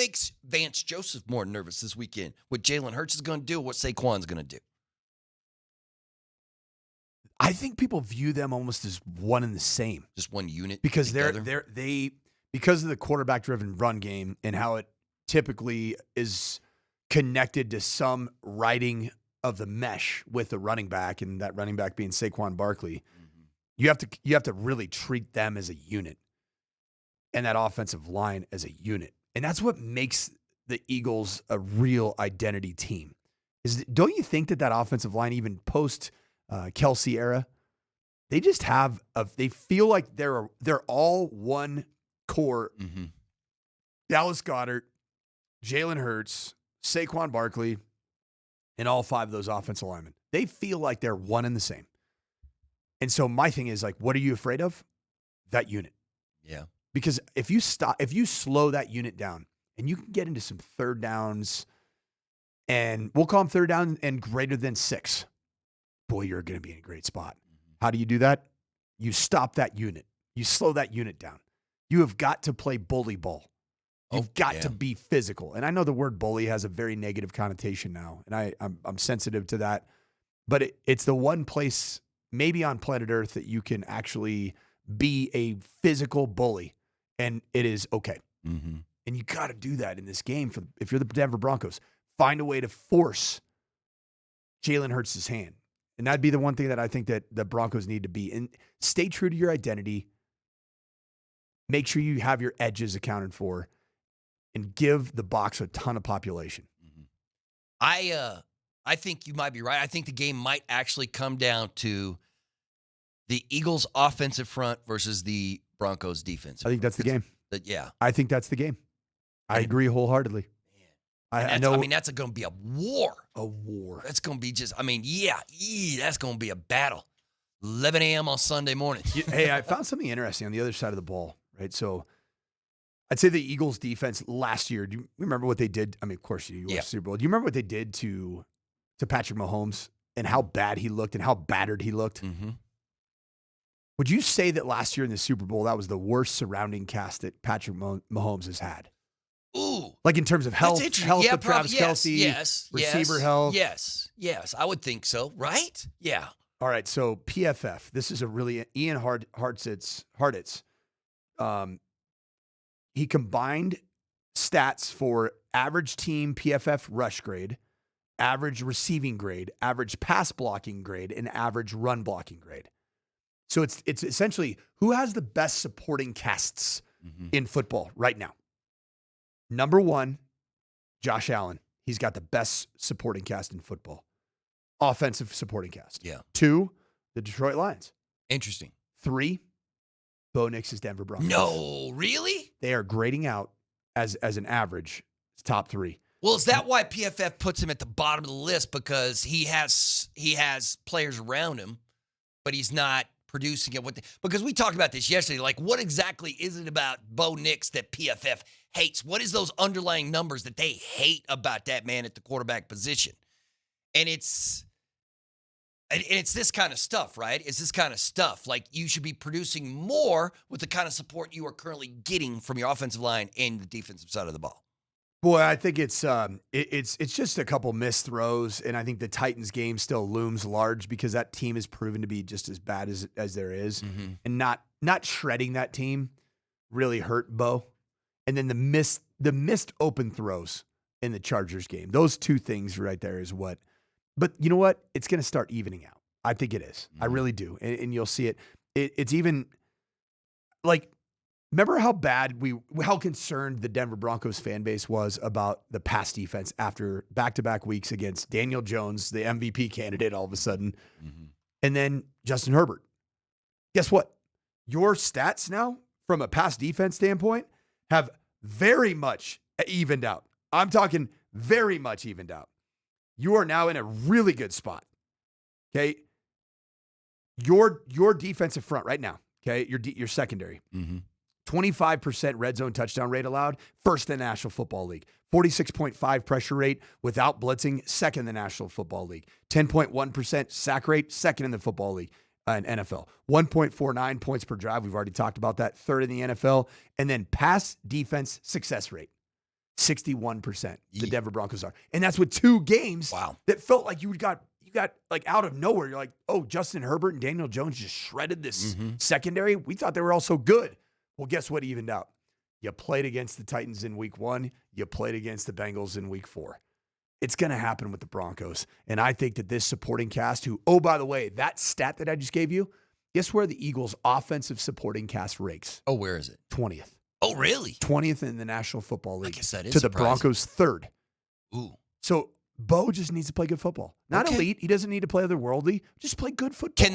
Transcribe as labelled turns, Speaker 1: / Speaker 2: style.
Speaker 1: makes Vance Joseph more nervous this weekend? What Jalen Hurts is going to do, what SaQuon's going to do?
Speaker 2: I think people view them almost as one and the same.
Speaker 1: Just one unit
Speaker 2: because
Speaker 1: together?
Speaker 2: because of the quarterback-driven run game and how it typically is connected to some writing of the mesh with the running back, and that running back being Saquon Barkley. You have to really treat them as a unit and that offensive line as a unit. And that's what makes the Eagles a real identity team. Don't you think that offensive line, even post Kelsey era, they just they feel like they're all one core.
Speaker 1: Mm-hmm.
Speaker 2: Dallas Goedert, Jalen Hurts, Saquon Barkley, and all 5 of those offensive linemen. They feel like they're one and the same. And so my thing is, like, what are you afraid of? That unit.
Speaker 1: Yeah.
Speaker 2: Because if you slow that unit down and you can get into some third downs, and we'll call them third down and greater than 6, boy, you're going to be in a great spot. How do you do that? You stop that unit. You slow that unit down. You have got to play bully ball. You've got to be physical. And I know the word bully has a very negative connotation now, and I'm sensitive to that. But it's the one place maybe on planet Earth that you can actually be a physical bully, and it is okay.
Speaker 1: Mm-hmm.
Speaker 2: And you got to do that in this game if you're the Denver Broncos. Find a way to force Jalen Hurts' hand. And that'd be the one thing that I think that the Broncos need to be. And stay true to your identity. Make sure you have your edges accounted for, and give the box a ton of population.
Speaker 1: Mm-hmm. I think you might be right. I think the game might actually come down to the Eagles' offensive front versus the Broncos' defense.
Speaker 2: I think that's the game.
Speaker 1: Yeah.
Speaker 2: I think that's the game. I agree wholeheartedly. I know.
Speaker 1: I mean, that's going to be a war.
Speaker 2: A war.
Speaker 1: That's going to be just, that's going to be a battle. 11 a.m. on Sunday morning.
Speaker 2: Hey, I found something interesting on the other side of the ball, right? So I'd say the Eagles' defense last year, do you remember what they did? I mean, of course, you watched Super Bowl. Do you remember what they did to Patrick Mahomes and how bad he looked and how battered he looked?
Speaker 1: Mm-hmm.
Speaker 2: Would you say that last year in the Super Bowl, that was the worst surrounding cast that Patrick Mahomes has had?
Speaker 1: Ooh.
Speaker 2: Like in terms of health with Travis Kelce, receiver health?
Speaker 1: Yes. I would think so, right? Yeah.
Speaker 2: All right, so PFF. This is a really Ian Hartitz. He combined stats for average team PFF rush grade, average receiving grade, average pass blocking grade, and average run blocking grade. So it's essentially who has the best supporting casts in football right now. Number 1, Josh Allen. He's got the best supporting cast in football. Offensive supporting cast.
Speaker 1: Yeah.
Speaker 2: 2, the Detroit Lions.
Speaker 1: Interesting.
Speaker 2: 3, Bo Nix's Denver Broncos.
Speaker 1: No, really?
Speaker 2: They are grading out as an average top 3.
Speaker 1: Well, is that why PFF puts him at the bottom of the list? Because he has players around him, but he's not producing it. Because we talked about this yesterday. Like, what exactly is it about Bo Nix that PFF hates? What is those underlying numbers that they hate about that man at the quarterback position? And it's this kind of stuff, right? It's this kind of stuff. Like, you should be producing more with the kind of support you are currently getting from your offensive line and the defensive side of the ball.
Speaker 2: Boy, I think it's just a couple missed throws, and I think the Titans game still looms large because that team has proven to be just as bad as there is, and not shredding that team really hurt Bo. And then the missed open throws in the Chargers game, those 2 things right there is what. But you know what? It's going to start evening out. I think it is. I really do, and you'll see it. It's even like. Remember how concerned the Denver Broncos fan base was about the pass defense after back-to-back weeks against Daniel Jones, the MVP candidate, all of a sudden, and then Justin Herbert. Guess what? Your stats now, from a pass defense standpoint, have very much evened out. I'm talking very much evened out. You are now in a really good spot. Okay? Your defensive front right now, okay? Your secondary. 25% red zone touchdown rate allowed, first in the National Football League. 46.5 pressure rate without blitzing, second in the National Football League. 10.1% sack rate, second in the football league and NFL. 1.49 points per drive. We've already talked about that. Third in the NFL. And then pass defense success rate. 61%. The
Speaker 1: Yee.
Speaker 2: Denver Broncos are. And that's with 2 games
Speaker 1: Wow.
Speaker 2: that felt like you got like out of nowhere. You're like, oh, Justin Herbert and Daniel Jones just shredded this secondary. We thought they were all so good. Well, guess what evened out? You played against the Titans in week 1. You played against the Bengals in week 4. It's going to happen with the Broncos. And I think that this supporting cast who, oh, by the way, that stat that I just gave you, guess where the Eagles' offensive supporting cast ranks?
Speaker 1: Oh, where is it?
Speaker 2: 20th.
Speaker 1: Oh, really?
Speaker 2: 20th in the National Football League.
Speaker 1: I guess that is
Speaker 2: to
Speaker 1: surprising.
Speaker 2: the Broncos' 3rd.
Speaker 1: Ooh.
Speaker 2: So Bo just needs to play good football. Not
Speaker 1: Okay.
Speaker 2: elite. He doesn't need to play otherworldly. Just play good football.
Speaker 1: Can